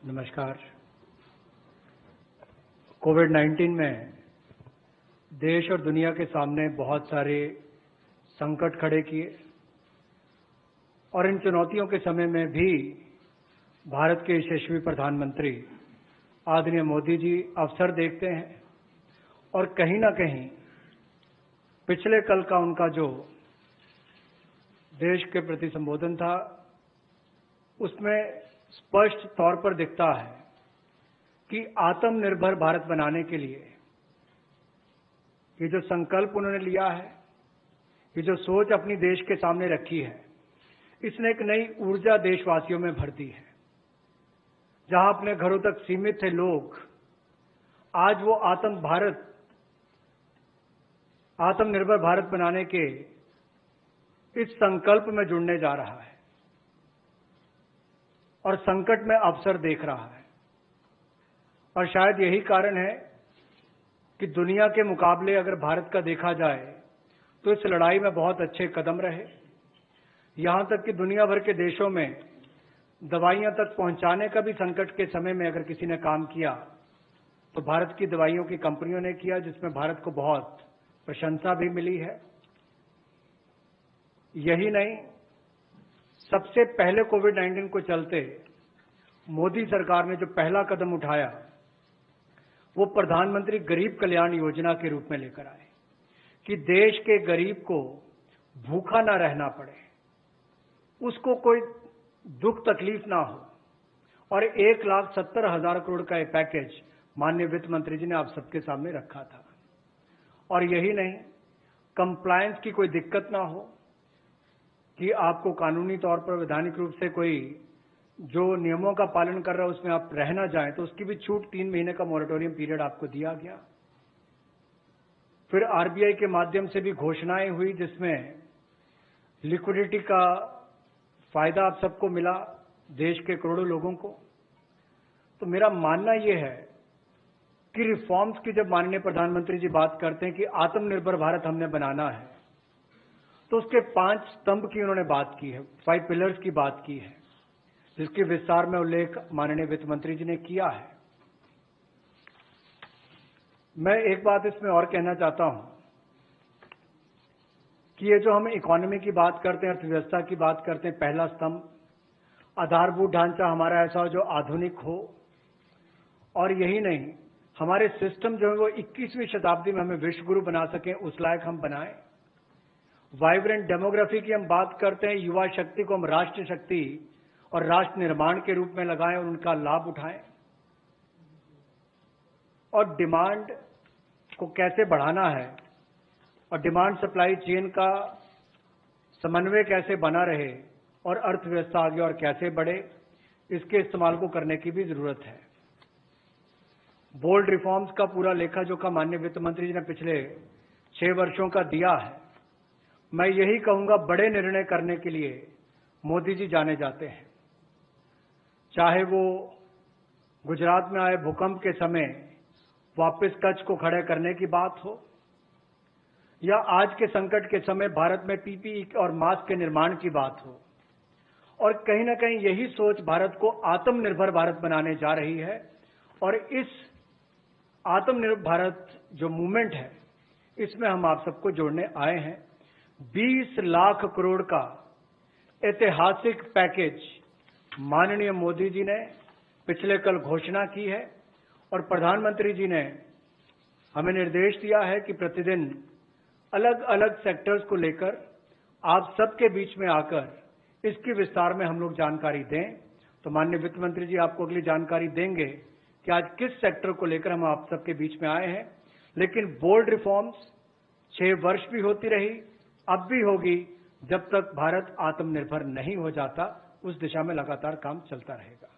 नमस्कार। कोविड-19 में देश और दुनिया के सामने बहुत सारे संकट खड़े किए और इन चुनौतियों के समय में भी भारत के यशस्वी प्रधानमंत्री आदरणीय मोदी जी अवसर देखते हैं और कहीं ना कहीं पिछले कल का उनका जो देश के प्रति संबोधन था उसमें स्पष्ट तौर पर दिखता है कि आत्मनिर्भर भारत बनाने के लिए ये जो संकल्प उन्होंने लिया है, ये जो सोच अपनी देश के सामने रखी है, इसने एक नई ऊर्जा देशवासियों में भर दी है। जहां अपने घरों तक सीमित थे लोग, आज वो आत्मनिर्भर भारत बनाने के इस संकल्प में जुड़ने जा रहा है और संकट में अवसर देख रहा है। और शायद यही कारण है कि दुनिया के मुकाबले अगर भारत का देखा जाए तो इस लड़ाई में बहुत अच्छे कदम रहे। यहां तक कि दुनिया भर के देशों में दवाइयां तक पहुंचाने का भी संकट के समय में अगर किसी ने काम किया तो भारत की दवाइयों की कंपनियों ने किया, जिसमें भारत को बहुत प्रशंसा भी मिली है। यही नहीं, सबसे पहले कोविड-19 को चलते मोदी सरकार ने जो पहला कदम उठाया वो प्रधानमंत्री गरीब कल्याण योजना के रूप में लेकर आए कि देश के गरीब को भूखा ना रहना पड़े, उसको कोई दुख तकलीफ ना हो। और 1,70,000 करोड़ का ये पैकेज माननीय वित्त मंत्री जी ने आप सबके सामने रखा था। और यही नहीं, कंप्लायंस की कोई दिक्कत ना हो कि आपको कानूनी तौर पर वैधानिक रूप से कोई जो नियमों का पालन कर रहा है उसमें आप रह ना जाएं, तो उसकी भी छूट 3 महीने का मॉरेटोरियम पीरियड आपको दिया गया। फिर आरबीआई के माध्यम से भी घोषणाएं हुई जिसमें लिक्विडिटी का फायदा आप सबको मिला, देश के करोड़ों लोगों को। तो मेरा मानना यह है कि रिफॉर्म्स की जब माननीय प्रधानमंत्री जी बात करते हैं कि आत्मनिर्भर भारत हमने बनाना है, तो उसके 5 स्तंभ की उन्होंने बात की है, 5 पिलर्स की बात की है, जिसके विस्तार में उल्लेख माननीय वित्त मंत्री जी ने किया है। मैं एक बात इसमें और कहना चाहता हूं कि ये जो हम इकोनॉमी की बात करते हैं, अर्थव्यवस्था की बात करते हैं, पहला स्तंभ आधारभूत ढांचा हमारा ऐसा हो जो आधुनिक हो। और यही नहीं, हमारे सिस्टम जो है वो 21वीं शताब्दी में हमें विश्व गुरु बना सकें, उस लायक हम बनाएं। वाइब्रेंट डेमोग्राफी की हम बात करते हैं, युवा शक्ति को हम राष्ट्र शक्ति और राष्ट्र निर्माण के रूप में लगाएं और उनका लाभ उठाएं। और डिमांड को कैसे बढ़ाना है और डिमांड सप्लाई चेन का समन्वय कैसे बना रहे और अर्थव्यवस्था आगे और कैसे बढ़े, इसके इस्तेमाल को करने की भी जरूरत है। बोल्ड रिफॉर्म्स का पूरा लेखा जोखा माननीय वित्त मंत्री जी ने पिछले 6 वर्षों का दिया है। मैं यही कहूंगा, बड़े निर्णय करने के लिए मोदी जी जाने जाते हैं। चाहे वो गुजरात में आए भूकंप के समय वापस कच्छ को खड़े करने की बात हो, या आज के संकट के समय भारत में पीपीई और मास्क के निर्माण की बात हो। और कहीं ना कहीं यही सोच भारत को आत्मनिर्भर भारत बनाने जा रही है। और इस आत्मनिर्भर भारत जो मूवमेंट है, इसमें हम आप सबको जोड़ने आए हैं। 20 लाख करोड़ का ऐतिहासिक पैकेज माननीय मोदी जी ने पिछले कल घोषणा की है और प्रधानमंत्री जी ने हमें निर्देश दिया है कि प्रतिदिन अलग अलग सेक्टर्स को लेकर आप सबके बीच में आकर इसकी विस्तार में हम लोग जानकारी दें। तो माननीय वित्त मंत्री जी आपको अगली जानकारी देंगे कि आज किस सेक्टर को लेकर हम आप सबके बीच में आए हैं। लेकिन बोल्ड रिफॉर्म्स 6 वर्ष भी होती रही, अब भी होगी, जब तक भारत आत्मनिर्भर नहीं हो जाता। उस दिशा में लगातार काम चलता रहेगा।